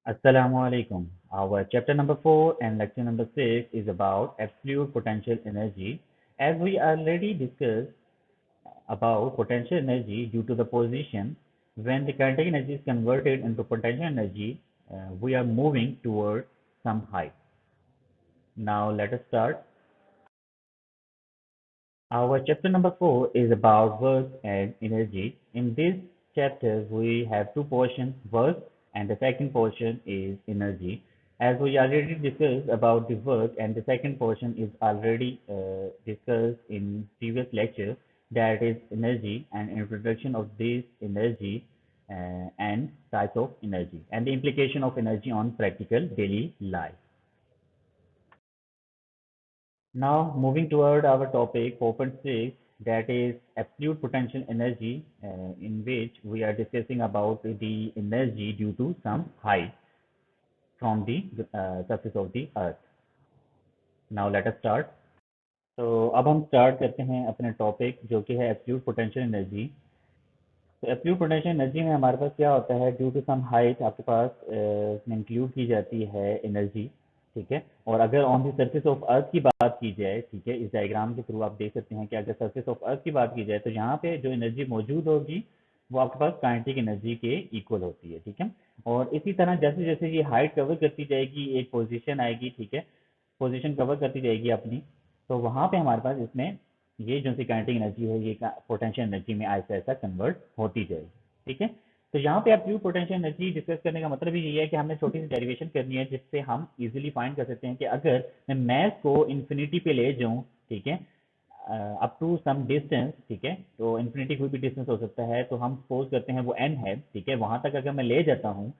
Assalamu alaikum. Our chapter number 4 and lecture number 6 is about absolute potential energy. As we already discussed about potential energy due to the position, when the kinetic energy is converted into potential energy, we are moving towards some height. Now let us start. Our chapter number 4 is about work and energy. In this chapter, we have two portions, work and the second portion is energy. As we already discussed about the work and the second portion is already discussed in previous lecture, that is energy and introduction of this energy and types of energy and the implication of energy on practical daily life. Now, moving toward our topic 4.6, that is absolute potential energy, in which we are discussing about the energy due to some height from the surface of the earth. Now, let us start. तो अब हम start करते हैं अपने topic जो कि है absolute potential energy. तो एब्सोल्यूट पोटेंशियल एनर्जी में हमारे पास क्या होता है, ड्यू टू सम हाइट आपके पास इंक्लूड की जाती है एनर्जी, ठीक है। और अगर on the surface of earth की बात की जाए, ठीक है, इस डायग्राम के थ्रू आप देख सकते हैं कि अगर सरफेस ऑफ अर्थ की बात की जाए तो यहाँ पे जो एनर्जी मौजूद होगी वो आपके पास काइनेटिक एनर्जी के इक्वल होती है, ठीक है। और इसी तरह जैसे जैसे ये हाइट कवर करती जाएगी, एक पोजीशन आएगी, ठीक है, पोजीशन कवर करती जाएगी अपनी, तो वहाँ पे हमारे पास इसमें ये जो सी काइनेटिक एनर्जी है ये पोटेंशियल एनर्जी में ऐसा ऐसा कन्वर्ट होती जाएगी, ठीक है। तो यहाँ पे एब्सोल्यूट पोटेंशियल एनर्जी डिस्कस करने का मतलब ही ये है कि हमने छोटी सी डेरिवेशन करनी है जिससे हम इजीली फाइंड कर सकते हैं कि अगर मैं मैथ को इन्फिनिटी पे ले जाऊँ, ठीक है, अप टू सम डिस्टेंस, ठीक है, तो इन्फिनिटी कोई भी डिस्टेंस हो सकता है, तो हम सपोज करते हैं वो एन है, ठीक है, वहां तक अगर मैं ले जाता हूँ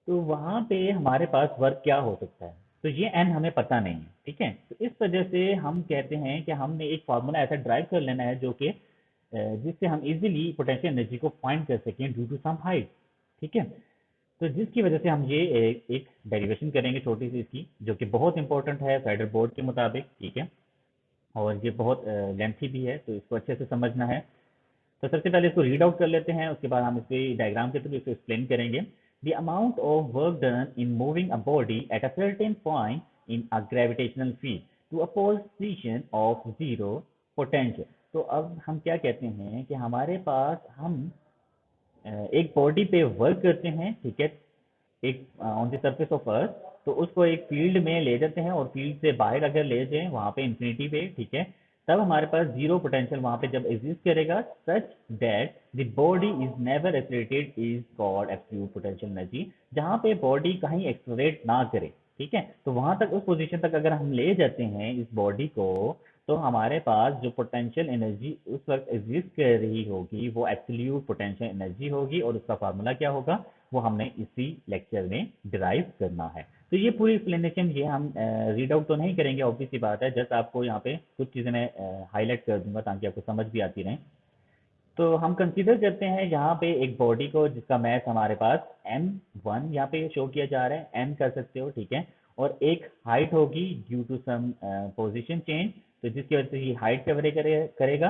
तो वहां पे हमारे पास वर्क क्या हो सकता है, तो ये एन हमें पता नहीं है, ठीक है। तो इस वजह से हम कहते हैं कि हमने एक फार्मूला ऐसा ड्राइव कर लेना है जो कि जिससे हम इजीली पोटेंशियल एनर्जी को फाइंड कर सकें ड्यू टू सम हाइट, ठीक है। तो जिसकी वजह से हम ये एक डेरिवेशन करेंगे छोटी सी इसकी, जो कि बहुत इंपॉर्टेंट है फेडरल बोर्ड के मुताबिक, ठीक है, और ये बहुत लेंथी भी है, तो इसको अच्छे से समझना है। तो सबसे पहले इसको रीड आउट कर लेते हैं, उसके बाद हम इसके डायग्राम के थ्रू इसको एक्सप्लेन करेंगे। The amount of work done in moving a body at a certain point in a gravitational field to a position of zero potential. तो अब हम क्या कहते हैं कि हमारे पास हम एक बॉडी पे वर्क करते हैं, ठीक है, एक on the surface of earth, तो उसको एक फील्ड में ले जाते हैं और फील्ड से बाहर अगर ले जाएं वहां पे इंफिनिटी पे, ठीक है, तब हमारे पास जीरो पोटेंशियल वहां पे जब एग्जिस्ट करेगा such that the body is never accelerated is called absolute potential energy. जहां पे बॉडी कहीं एक्सलरेट ना करे, ठीक है, तो वहां तक उस पोजीशन तक अगर हम ले जाते हैं इस बॉडी को, तो हमारे पास जो पोटेंशियल एनर्जी उस वक्त एग्जिस्ट कर रही होगी वो एब्सोल्यूट पोटेंशियल एनर्जी होगी, और उसका फार्मूला क्या होगा वो हमने इसी लेक्चर में डिराइव करना है। तो ये पूरी एक्सप्लेनेशन ये हम रीड आउट तो नहीं करेंगे, ऑब्वियस सी बात है, जस्ट आपको यहाँ पे कुछ चीज़ें मैं हाईलाइट कर दूंगा ताकि आपको समझ भी आती रहे। तो हम कंसीडर करते हैं यहाँ पे एक बॉडी को जिसका मैथ हमारे पास m1 यहाँ पे शो किया जा रहा है, m कर सकते हो, ठीक है, और एक हाइट होगी due to some position change, तो जिसकी वजह से ये हाइट कवर करेगा।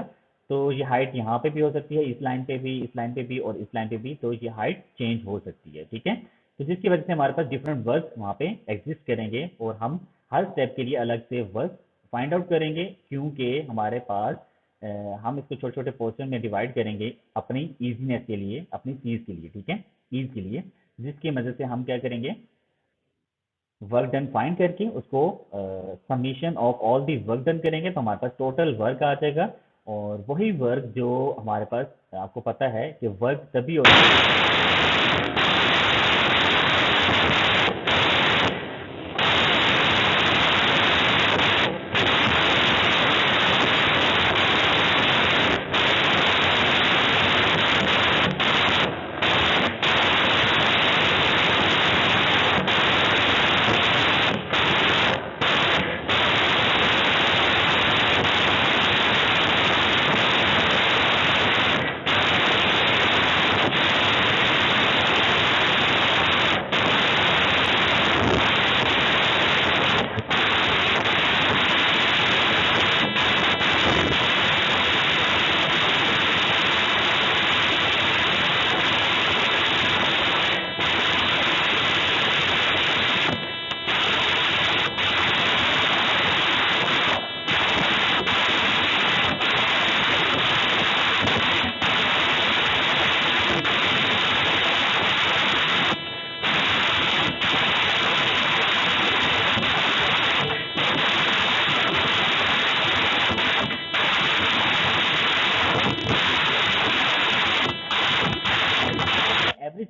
तो ये हाइट यहाँ पे भी हो सकती है, इस लाइन पे भी, इस लाइन पे भी और इस लाइन पे भी, तो ये हाइट चेंज हो सकती है, ठीक है। तो जिसकी वजह से हमारे पास डिफरेंट वर्क वहाँ पे एग्जिस्ट करेंगे और हम हर स्टेप के लिए अलग से वर्क फाइंड आउट करेंगे, क्योंकि हमारे पास हम इसको छोटे छोटे पोर्शन में डिवाइड करेंगे अपनी ईजीनेस के लिए, अपनी चीज के लिए, ठीक है, ईज के लिए, जिसकी मदद से हम क्या करेंगे, वर्क डन फाइंड करके उसको summation of all the work done करेंगे, तो हमारे पास टोटल वर्क आ जाएगा। और वही वर्क जो हमारे पास, आपको पता है कि वर्क तभी होता है।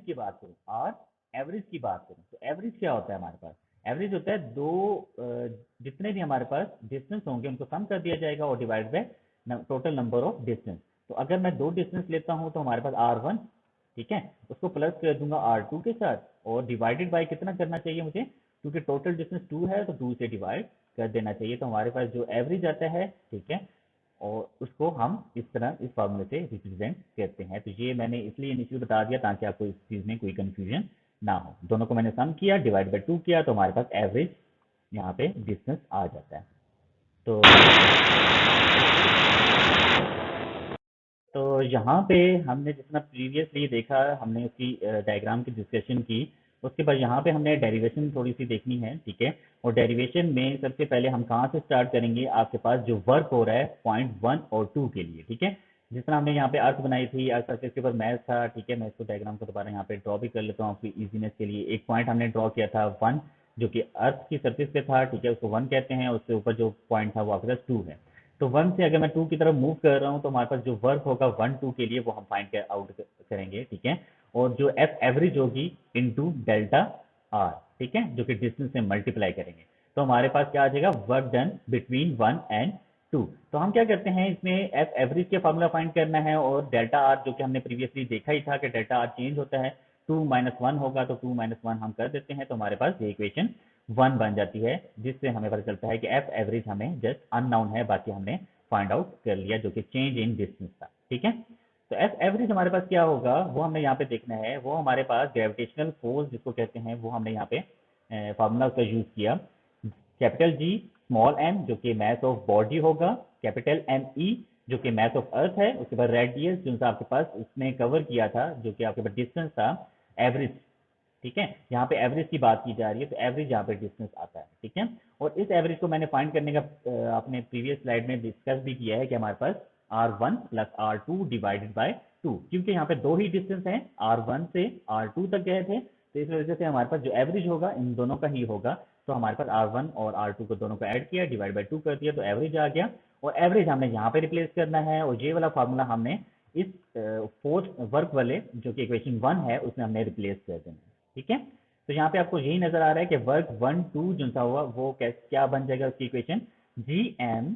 की बात करूँ और एवरेज की बात करूँ तो एवरेज क्या होता है हमारे पास? एवरेज होता है जितने भी हमारे पास डिस्टेंस होंगे उनको सम कर दिया जाएगा और divide by total number of distance. तो अगर मैं 2 डिस्टेंस लेता हूँ तो हमारे पास R1, ठीक है, उसको प्लस कर दूंगा R2 के साथ और डिवाइडेड बाय कितना करना चाहिए मुझे, क्योंकि टोटल डिस्टेंस 2 है तो 2 से डिवाइड कर देना चाहिए। तो हमारे पास जो एवरेज आता है, ठीक है, और उसको हम इस तरह इस फॉर्मूले से रिप्रेजेंट करते हैं। तो ये मैंने इसलिए इनिशियली बता दिया ताकि आपको इस चीज़ में कोई कंफ्यूजन ना हो। दोनों को मैंने सम किया, डिवाइड बाय 2 किया, तो हमारे पास एवरेज यहाँ पे डिस्टेंस आ जाता है। तो तो यहाँ पे हमने जितना प्रीवियसली देखा, हमने उसकी डायग्राम की डिस्कशन की। उसके बाद यहाँ पे हमने डेरिवेशन थोड़ी सी देखनी है, ठीक है। और डेरिवेशन में सबसे पहले हम कहाँ से स्टार्ट करेंगे, आपके पास जो वर्क हो रहा है पॉइंट 1 और 2 के लिए, ठीक है। जिस तरह हमने यहाँ पे अर्थ बनाई थी, अर्थ सरफेस के ऊपर मैथ था, ठीक है। मैं इसको डायग्राम को दोबारा यहाँ पे ड्रॉ भी कर लेता हूँ आपकी इजीनेस के लिए। एक पॉइंट हमने ड्रॉ किया था 1, जो कि अर्थ की सरफेस पे था, ठीक है, उसको 1 कहते हैं। उसके ऊपर जो पॉइंट था वो आपके पास 2 है। तो 1 से अगर मैं 2 की तरफ मूव कर रहा हूँ तो हमारे पास जो वर्क होगा 1 2 के लिए वो हम फाइंड आउट करेंगे, ठीक है। और जो एफ एवरेज होगी इनटू डेल्टा आर, ठीक है, जो कि डिस्टेंस से मल्टीप्लाई करेंगे। तो हमारे पास क्या आ जाएगा, वर्क डन बिटवीन 1 एंड 2। तो हम क्या करते हैं, इसमें एफ एवरेज के फॉर्मूला फाइंड करना है और डेल्टा आर जो कि हमने प्रीवियसली देखा ही था कि डेल्टा आर चेंज होता है, 2 - 1 होगा तो 2 - 1 हम कर देते हैं। तो हमारे पास ये इक्वेशन 1 बन जाती है, जिससे हमें पता चलता है कि एफ एवरेज हमें जस्ट अननाउन है, बाकी हमने फाइंड आउट कर लिया, जो कि चेंज इन डिस्टेंस था, ठीक है। तो एफ एवरेज हमारे पास क्या होगा वो हमने यहाँ पे देखना है। वो हमारे पास ग्रेविटेशनल फोर्स जिसको कहते हैं वो हमने यहाँ पे फार्मूला उसका यूज किया। कैपिटल जी स्मॉल एम जो कि मास ऑफ बॉडी होगा, कैपिटल एम ई जो कि मास ऑफ अर्थ है, उसके बाद रेडियस जो आपके पास उसने कवर किया था जो कि आपके पास डिस्टेंस था, एवरेज, ठीक है। यहाँ पे एवरेज की बात की जा रही है तो एवरेज यहाँ पे डिस्टेंस आता है, ठीक है। और इस एवरेज को मैंने फाइंड करने का आपने प्रीवियस स्लाइड में डिस्कस भी किया है कि हमारे पास R1 + R2 डिवाइडेड बाय 2, क्योंकि यहाँ पे दो ही डिस्टेंस हैं, R1 से R2 तक गए थे, तो इस वजह से हमारे पास जो एवरेज होगा इन दोनों का ही होगा। तो हमारे पास R1 और R2 को दोनों को ऐड किया, डिवाइड बाय 2 कर दिया, तो एवरेज आ गया। और एवरेज हमने यहाँ पे रिप्लेस करना है और ये वाला फार्मूला हमने इस फोर्स वर्क वाले जो कि इक्वेशन 1 है उसमें हमने रिप्लेस कर देना है, ठीक है। तो यहाँ पे आपको यही नजर आ रहा है कि वर्क 1 2 जो सा हुआ वो क्या बन जाएगा उसकी इक्वेशन, जी एम,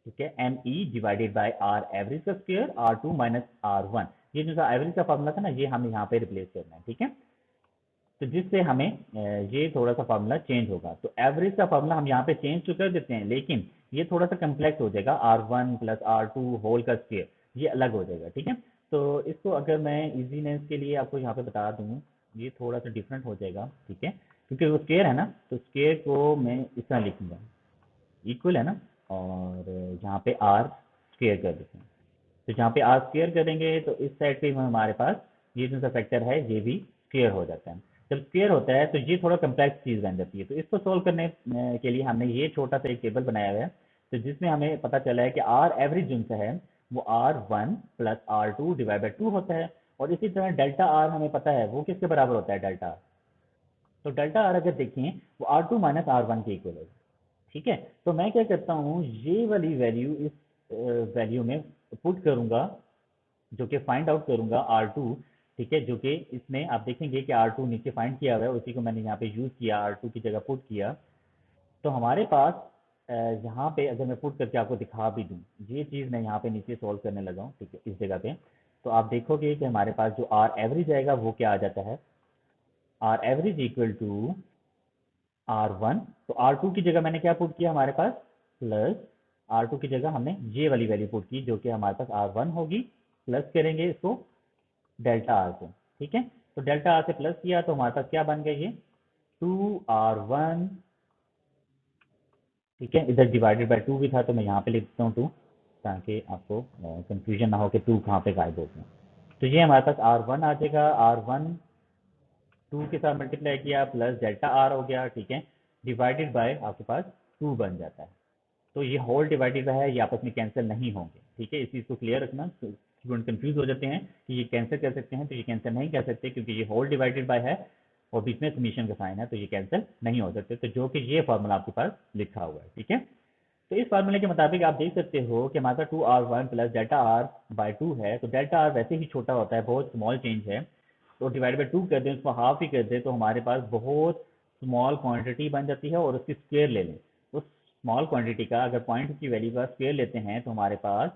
ठीक है, M E divided by R average का स्क्वायर R2 - R1। ये जो सा एवरेज का फॉर्मूला था ना, ये हमें यहाँ पे रिप्लेस करना है, ठीक है। तो जिससे हमें ये थोड़ा सा फार्मूला चेंज होगा। तो एवरेज का फार्मूला हम यहाँ पे चेंज तो कर देते हैं, लेकिन ये थोड़ा सा कम्प्लेक्स हो जाएगा, R1 + R2 होल का स्क्वायर, ये अलग हो जाएगा, ठीक है। तो इसको अगर मैं इजीनेस के लिए आपको यहाँ पे बता दूँ, ये थोड़ा सा डिफरेंट हो जाएगा, ठीक है, क्योंकि वो स्क्वायर है ना, तो स्क्वायर को मैं इस तरह लिखूंगा, इक्वल है ना, और यहाँ पे आर स्क्वायर कर देते हैं। तो जहाँ पे आर स्क्वायर करेंगे तो इस साइड पे हमारे पास ये जो सा फैक्टर है ये भी स्क्वायर हो जाता है। जब स्क्वायर होता है तो ये थोड़ा कम्प्लेक्स चीज़ बन जाती है। तो इसको सोल्व करने के लिए हमने ये छोटा सा एक टेबल बनाया हुआ है, तो जिसमें हमें पता चला है कि आर एवरेज जो सा है वो R1 + R2 डिवाइड बाई 2 होता है। और इसी तरह डेल्टा आर हमें पता है वो किसके बराबर होता है, डेल्टा आर। तो डेल्टा आर अगर देखें वो R2 - R1 के इक्वल है, ठीक है। तो मैं क्या करता हूँ, ये वाली वैल्यू इस वैल्यू में पुट करूंगा, जो कि फाइंड आउट करूंगा R2, ठीक है, जो कि इसमें आप देखेंगे कि R2 नीचे फाइंड किया हुआ है, उसी को मैंने यहाँ पे यूज किया, R2 की जगह पुट किया। तो हमारे पास यहाँ पे अगर मैं पुट करके आपको दिखा भी दूँ, ये चीज़ मैं यहाँ पे नीचे सॉल्व करने लगा हूँ, ठीक है, इस जगह पे। तो आप देखोगे कि हमारे पास जो आर एवरेज आएगा वो क्या आ जाता है, are average equal to R1। तो R2 की जगह मैंने क्या पुट किया हमारे पास, प्लस R2 की जगह हमने ये वाली वैल्यू पुट की जो कि हमारे पास R1 होगी, प्लस करेंगे इसको डेल्टा आर से, ठीक है। तो डेल्टा आर से प्लस किया तो हमारे पास क्या बन गया, ये 2R1, ठीक है। इधर डिवाइडेड बाय 2 भी था तो मैं यहाँ पे लिख देता हूँ 2, ताकि आपको कंफ्यूजन ना हो कि 2 कहाँ पे गायब हो गया। तो ये हमारे पास R1 आ जाएगा, R1 2 के साथ मल्टीप्लाई किया प्लस डेल्टा आर हो गया, ठीक है, डिवाइडेड बाय आपके पास 2 बन जाता है। तो ये होल डिवाइडेड बाय है, ये आपस में कैंसिल नहीं होंगे, ठीक है। इस चीज़ को क्लियर रखना, स्टूडेंट कंफ्यूज हो जाते हैं कि ये कैंसिल कर सकते हैं, तो ये कैंसिल नहीं कर सकते क्योंकि ये होल डिवाइडेड बाय है और बीच में समीशन का साइन है, तो ये कैंसिल नहीं हो सकते। तो जो कि ये फॉर्मूला आपके पास लिखा हुआ है, ठीक है। तो इस फार्मूले के मुताबिक आप देख सकते हो कि हमारे पास 2R1 + डेल्टा आर बाई 2 है। तो डेल्टा आर वैसे ही छोटा होता है, बहुत स्मॉल चेंज है, तो डिवाइड बाई 2 कर दें, उसको हाफ ही कर दें, तो हमारे पास बहुत स्मॉल क्वांटिटी बन जाती है, और उसकी स्क्वायर ले लें। उस स्मॉल क्वांटिटी का अगर पॉइंट की वैल्यू का स्क्वायर लेते हैं तो हमारे पास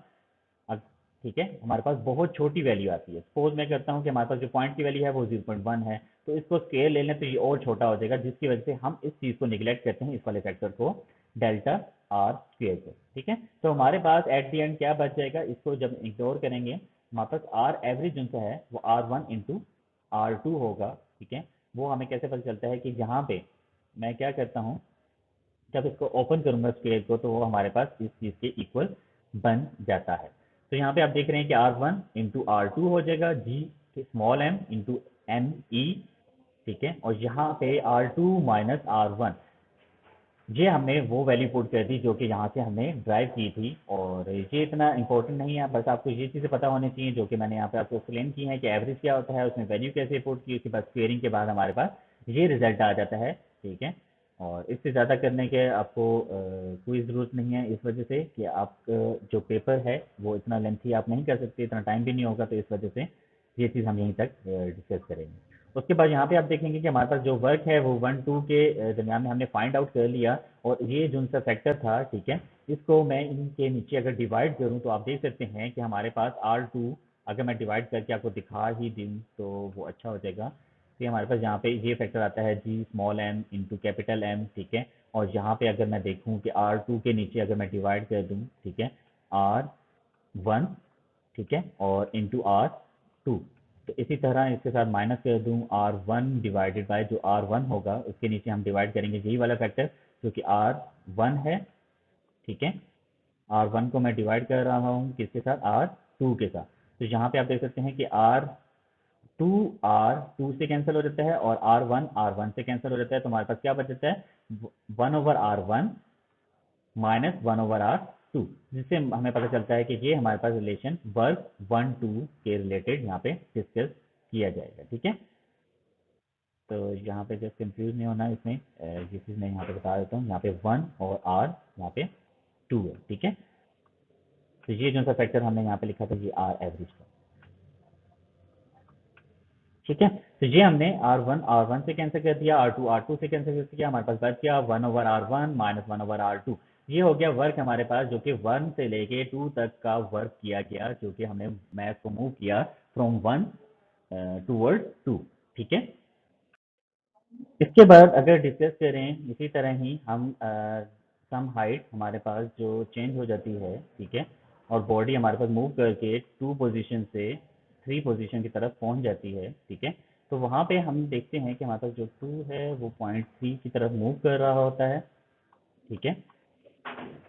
अब ठीक है, हमारे पास बहुत छोटी वैल्यू आती है। सपोज मैं करता हूँ कि हमारे पास जो पॉइंट की वैल्यू है वो 0.1 है, तो इसको स्केयर ले लें तो ये और छोटा हो जाएगा, जिसकी वजह से हम इस चीज़ को निगलेक्ट करते हैं, इस वाले फैक्टर को, डेल्टा आर स्क्वेयर को। ठीक है, तो हमारे पास एट दी एंड क्या बच जाएगा, इसको जब इग्नोर करेंगे हमारे पास आर एवरेज जो है वो R1 इंटू R2 होगा। ठीक है, वो हमें कैसे पता चलता है कि जहाँ पे मैं क्या करता हूँ, जब इसको ओपन करूंगा स्क्वेयर को, तो वो हमारे पास इस चीज़ के इक्वल बन जाता है। तो यहाँ पे आप देख रहे हैं कि R1 इंटू R2 हो जाएगा, G small M into M E. ठीक है, और यहाँ पे R2 माइनस R1, ये हमने वो वैल्यू पुट कर दी जो कि यहाँ से हमने ड्राइव की थी, और ये इतना इंपॉर्टेंट नहीं है, बस आपको ये चीज़ें पता होनी चाहिए जो कि मैंने यहाँ पे आपको एक्सप्लेन की है कि एवरेज क्या होता है, उसमें वैल्यू कैसे पुट की, उसके बाद स्क्वेयरिंग के बाद हमारे पास ये रिजल्ट आ जाता है। ठीक है, और इससे ज़्यादा करने के आपको कोई ज़रूरत नहीं है, इस वजह से कि आप जो पेपर है वो इतना लेंथी आप नहीं कर सकते, इतना टाइम भी नहीं होगा, तो इस वजह से ये चीज़ हम यहीं तक डिस्कस करेंगे। उसके बाद यहाँ पे आप देखेंगे कि हमारे पास जो वर्क है वो 1 2 के दरमियान में हमने फाइंड आउट कर लिया, और ये जो सा फैक्टर था, ठीक है, इसको मैं इनके नीचे अगर डिवाइड करूँ तो आप देख सकते हैं कि हमारे पास R2, अगर मैं डिवाइड करके आपको दिखा ही दूँ तो वो अच्छा हो जाएगा। तो हमारे पास यहाँ पे ये फैक्टर आता है G small M into capital M. ठीक है, और यहाँ पे अगर मैं देखूँ कि R2 के नीचे अगर मैं डिवाइड कर दूँ, ठीक है, R1, ठीक है, और इंटू R2, तो इसी तरह इसके साथ माइनस कर दूं R1 डिवाइडेड बाय जो R1 होगा, उसके नीचे हम डिवाइड करेंगे यही वाला फैक्टर जो कि R1 है। ठीक है, R1 को मैं डिवाइड कर रहा हूँ किसके साथ, R2 के साथ। तो यहाँ पे आप देख सकते हैं कि R2 से कैंसिल हो जाता है, और R1 से कैंसिल हो जाता है, तो हमारे पास क्या बच जाता है, 1/R1 माइनस 1/R2, जिससे हमें पता चलता है कि ये हमारे पास रिलेशन वर्क 1 2 के रिलेटेड यहाँ पे डिस्कस किया जाएगा। ठीक है, तो यहाँ पे जस्ट कंफ्यूज नहीं होना इसमें, ये चीज़ मैं यहाँ पे बता देता हूँ, यहाँ पे 1 और R यहाँ पे 2 है। ठीक है, तो ये जो सा फैक्टर हमने यहाँ पे लिखा था ये R एवरेज का। ठीक है, तो ये हमने R1 से कैंसिल कर दिया, R2 से कैंसिल कर दिया, हमारे पास बच गया 1/R1 माइनस 1/R2। ये हो गया वर्क हमारे पास, जो कि 1 से लेके 2 तक का वर्क किया गया, जो कि हमने मैथ को मूव किया फ्रॉम 1 टूवर्ड 2। ठीक है, इसके बाद अगर डिस्कस करें इसी तरह ही हम सम हाइट हमारे पास जो चेंज हो जाती है, ठीक है, और बॉडी हमारे पास मूव करके 2 पोजीशन से 3 पोजीशन की तरफ पहुंच जाती है। ठीक है, तो वहाँ पे हम देखते हैं कि हमारे पास जो 2 है वो पॉइंट 3 की तरफ मूव कर रहा होता है। ठीक है,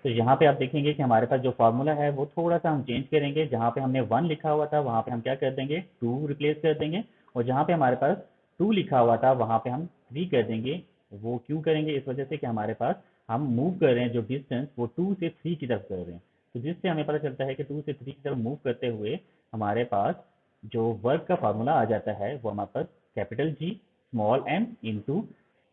तो यहाँ पे आप देखेंगे कि हमारे पास जो फार्मूला है वो थोड़ा सा हम चेंज करेंगे, जहाँ पे हमने 1 लिखा हुआ था वहाँ पे हम क्या कर देंगे, 2 रिप्लेस कर देंगे, और जहाँ पे हमारे पास 2 लिखा हुआ था वहाँ पे हम 3 कर देंगे। वो क्यों करेंगे, इस वजह से कि हमारे पास हम मूव कर रहे हैं जो डिस्टेंस वो 2 से 3 की तरफ कर रहे हैं, तो जिससे हमें पता चलता है कि 2 से 3 की तरफ मूव करते हुए हमारे पास जो वर्क का फार्मूला आ जाता है वो हमारे पास capital G small M into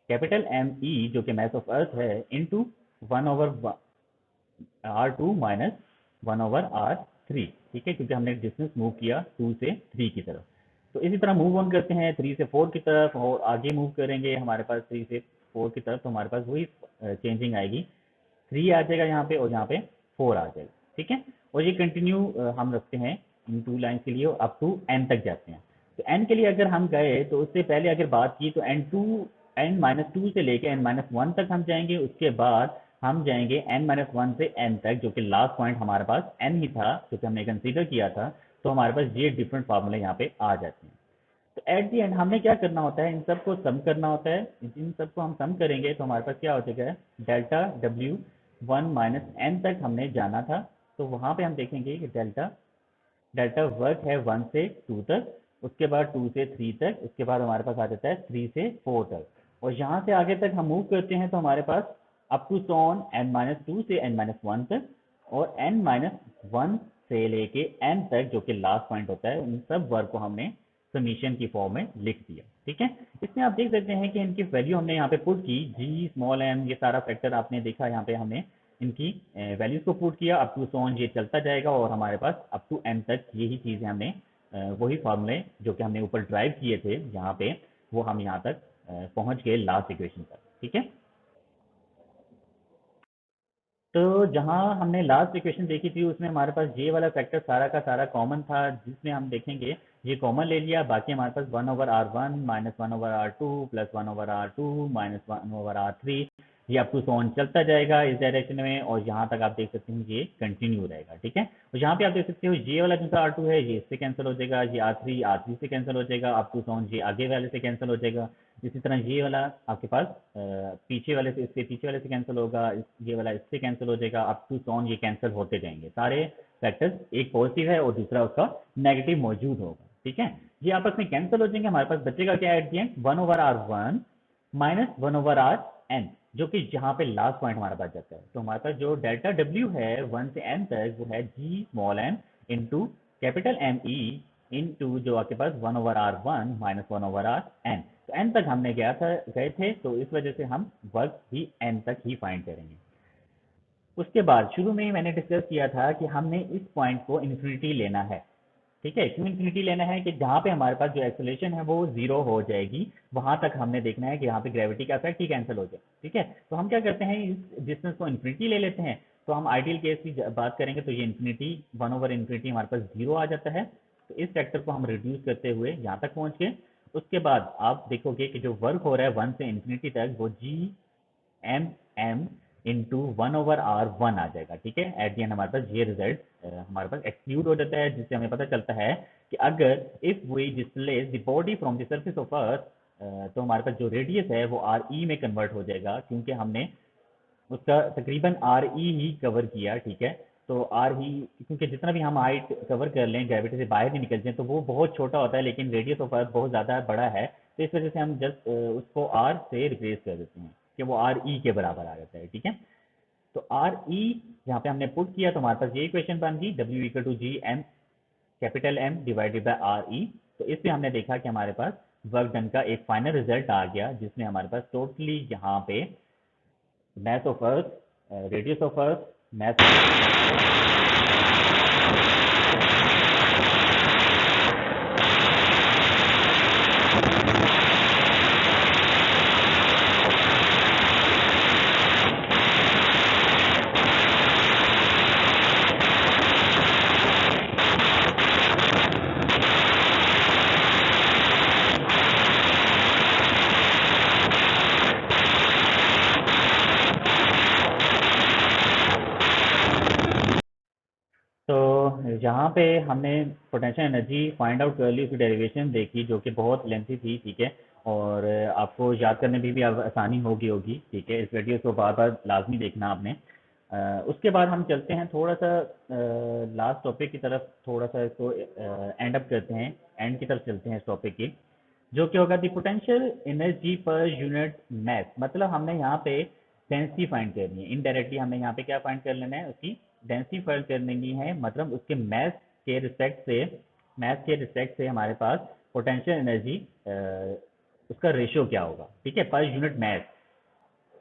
capital M E जो कि मास ऑफ अर्थ है, इंटू 1/R2 माइनस 1/R3। ठीक है, क्योंकि हमने डिस्टेंस मूव किया 2 से 3 की तरफ। तो इसी तरह मूव ऑन करते हैं 3 से 4 की तरफ, और आगे मूव करेंगे हमारे पास 3 से 4 की तरफ, तो हमारे पास वही चेंजिंग आएगी, 3 आ जाएगा यहाँ पे और यहाँ पे 4 आ जाएगा। ठीक है, और ये कंटिन्यू हम रखते हैं इन 2 लाइन्स के लिए अप टू एन तक जाते हैं। तो एन के लिए अगर हम गए तो उससे पहले अगर बात की तो N-2 से लेके N-1 तक हम जाएंगे, उसके बाद हम जाएंगे N-1 से N तक, जो कि लास्ट पॉइंट हमारे पास N ही था क्योंकि हमने कंसीडर किया था, तो हमारे पास ये डिफरेंट फार्मूले यहाँ पे आ जाते हैं। तो एट दी एंड हमने क्या करना होता है, इन सबको सम करना होता है, इन सबको हम सम करेंगे तो हमारे पास क्या हो जाएगा, डेल्टा W1 माइनस एन तक हमने जाना था, तो वहाँ पे हम देखेंगे कि डेल्टा डेल्टा वर्क है 1 से 2 तक, उसके बाद 2 से 3 तक, उसके बाद हमारे पास आ जाता है 3 से 4 तक, और यहाँ से आगे तक हम मूव करते हैं तो हमारे पास अप टू सॉन N-2 से N-1 तक, और N-1 से लेके N तक जो कि लास्ट पॉइंट होता है, उन सब वर्क को हमने समीशन की फॉर्म में लिख दिया। ठीक है, इसमें आप देख सकते हैं कि इनकी वैल्यू हमने यहाँ पे पुट की, जी स्मॉल एम, ये सारा फैक्टर आपने देखा, यहाँ पे हमने इनकी वैल्यूज को पुट किया, अप टू सॉन ये चलता जाएगा, और हमारे पास अप टू एन तक यही चीज़ें हमने वही फॉर्मूले जो कि हमने ऊपर ड्राइव किए थे यहाँ पे, वो हम यहाँ तक पहुँच गए लास्ट इक्वेशन तक। ठीक है, तो जहाँ हमने लास्ट इक्वेशन देखी थी उसमें हमारे पास ये वाला फैक्टर सारा का सारा कॉमन था, जिसमें हम देखेंगे ये कॉमन ले लिया, बाकी हमारे पास 1/r1 -1/r2 plus 1/r2 -1/r3, ये अप टू सोन चलता जाएगा इस डायरेक्शन में, और यहाँ तक आप देख सकते हैं ये कंटिन्यू रहेगा। ठीक है, तो यहाँ पे आप देख सकते हो ये वाला जो R2 है ये इससे कैंसिल हो जाएगा, ये R3 से कैंसिल हो जाएगा, अप टू सोन ये आगे वाले से कैंसिल हो जाएगा। इसी तरह ये वाला आपके पास पीछे वाले से, इसके पीछे वाले से कैंसिल होगा, ये वाला इससे कैंसिल हो जाएगा, अप टू सॉन ये कैंसिल होते जाएंगे सारे फैक्टर्स, एक पॉजिटिव है और दूसरा उसका नेगेटिव मौजूद होगा। ठीक है, ये आपस में कैंसिल हो जाएंगे, हमारे पास बचेगा क्या at the and, 1/r1 -1/rn, जो कि जहाँ पे लास्ट पॉइंट हमारे पास जाता है। तो हमारे पास जो डेल्टा डब्ल्यू है 1 से n तक, वो है G small M into capital M E into जो आपके पास 1/r1 -1/rn। तो n तक हमने गए थे, तो इस वजह से हम वर्क भी n तक ही फाइंड करेंगे। उसके बाद शुरू में ही मैंने डिस्कस किया था कि हमने इस पॉइंट को इन्फिनिटी लेना है। ठीक है, क्यों इन्फिनिटी लेना है कि जहाँ पे हमारे पास जो एक्सेलरेशन है वो जीरो हो जाएगी, वहां तक हमने देखना है कि यहाँ पे ग्रेविटी का इफेक्ट ही कैंसिल हो जाए। ठीक है, तो हम क्या करते हैं, इस डिस्टेंस को इन्फिनिटी ले लेते हैं। तो हम आइडियल केस की बात करेंगे तो ये इन्फिनिटी 1/इन्फिनिटी हमारे पास जीरो आ जाता है। तो इस फैक्टर को हम रिड्यूस करते हुए यहाँ तक पहुँच गए। उसके बाद आप देखोगे कि जो वर्क हो रहा है 1 से इन्फिनिटी तक, वो G M m into 1/r1 आ जाएगा। ठीक है, एट दी एंड हमारे पास ये रिजल्ट हमारे पास एक्सक्लूड हो जाता है, जिससे हमें पता चलता है कि अगर if we displace the body from the surface of earth, तो हमारे पास जो रेडियस है वो आर ई में कन्वर्ट हो जाएगा, क्योंकि हमने उसका तकरीबन आर ई ही कवर किया। ठीक है, तो आर ही, क्योंकि जितना भी हम हाइट कवर कर लें, ग्रेविटी से बाहर भी निकल जाए, तो वो बहुत छोटा होता है, लेकिन रेडियस ऑफ अर्थ बहुत ज़्यादा बड़ा है। तो इस वजह से हम जस्ट उसको आर से रिप्लेस कर देते हैं कि वो आर ई के बराबर आ जाता है। ठीक है, तो आर ई यहाँ पे हमने पुट किया, तो हमारे पास ये इक्वेशन बन गई, W equal to G M capital M divided by R E. तो इससे हमने देखा कि हमारे पास वर्क डन का एक फाइनल रिजल्ट आ गया, जिसमें हमारे पास टोटली यहाँ पे mass of earth, radius of earth, mass तो यहाँ पे हमने पोटेंशियल एनर्जी फाइंड आउट कर ली, उसकी डेरिवेशन देखी जो कि बहुत लेंथी थी। ठीक है, और आपको याद करने में भी अब आसानी होगी। ठीक है, इस वीडियो को बार बार लाजमी देखना आपने। उसके बाद हम चलते हैं थोड़ा सा लास्ट टॉपिक की तरफ, थोड़ा सा इसको एंड अप करते हैं, एंड की तरफ चलते हैं इस टॉपिक की, जो कि होगा the potential energy per unit mass. मतलब हमने यहाँ पे डेंसिटी फाइंड करनी है, इनडायरेक्टली हमें यहाँ पे क्या फाइंड कर लेना है, उसकी डेंसिटी फाइंड करनी है, मतलब उसके मैस के रिस्पेक्ट से हमारे पास पोटेंशियल एनर्जी उसका रेशियो क्या होगा। ठीक है, पर यूनिट मैस।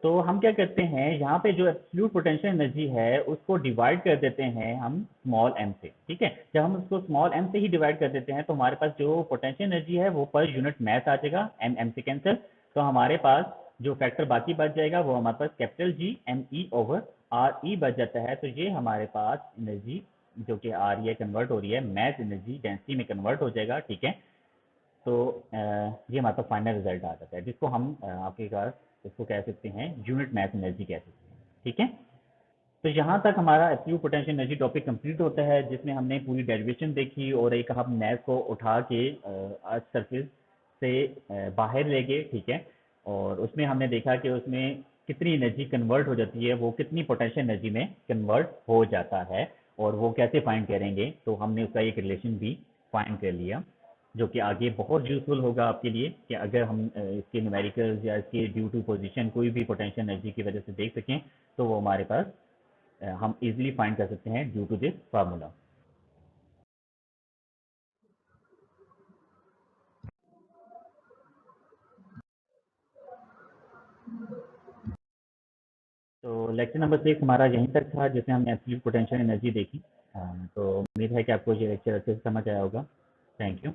तो हम क्या करते हैं, यहाँ पे जो एब्सोल्यूट पोटेंशियल एनर्जी है उसको डिवाइड कर देते हैं हम स्मॉल एम से। ठीक है, जब हम उसको स्मॉल एम से ही डिवाइड कर देते हैं, तो हमारे पास जो पोटेंशियल एनर्जी है वो पर यूनिट मैस आ जाएगा, एम एम से कैंसिल। तो हमारे पास जो फैक्टर बाकी बच जाएगा वो हमारे पास capital G M E over R E बच जाता है। तो ये हमारे पास एनर्जी जो कि आ रही है, कन्वर्ट हो रही है, मैस एनर्जी डेंसिटी में कन्वर्ट हो जाएगा। ठीक है, तो ये हमारे पास फाइनल रिजल्ट आ जाता है, जिसको हम आपके पास इसको कह सकते हैं यूनिट मैथ एनर्जी कह सकते हैं। ठीक है, तो यहाँ तक हमारा absolute potential energy topic complete होता है, जिसमें हमने पूरी डेरिवेशन देखी और एक हम मैथ को उठा के अर्थ सरफेस से बाहर ले गए। ठीक है, और उसमें हमने देखा कि उसमें कितनी एनर्जी कन्वर्ट हो जाती है, वो कितनी पोटेंशियल एनर्जी में कन्वर्ट हो जाता है, और वो कैसे फाइंड करेंगे, तो हमने उसका एक रिलेशन भी फाइंड कर लिया, जो कि आगे बहुत यूजफुल होगा आपके लिए, कि अगर हम इसके न्यूमेरिकल्स या इसके ड्यू टू पोजीशन कोई भी पोटेंशियल एनर्जी की वजह से देख सकें, तो वो हमारे पास हम इजीली फाइंड कर सकते हैं ड्यू टू दिस फार्मूला। तो लेक्चर नंबर 6 हमारा यहीं तक था, जिसमें हमने एब्सोल्यूट पोटेंशियल एनर्जी देखी। तो उम्मीद है कि आपको ये लेक्चर अच्छे से समझ आया होगा। Thank you.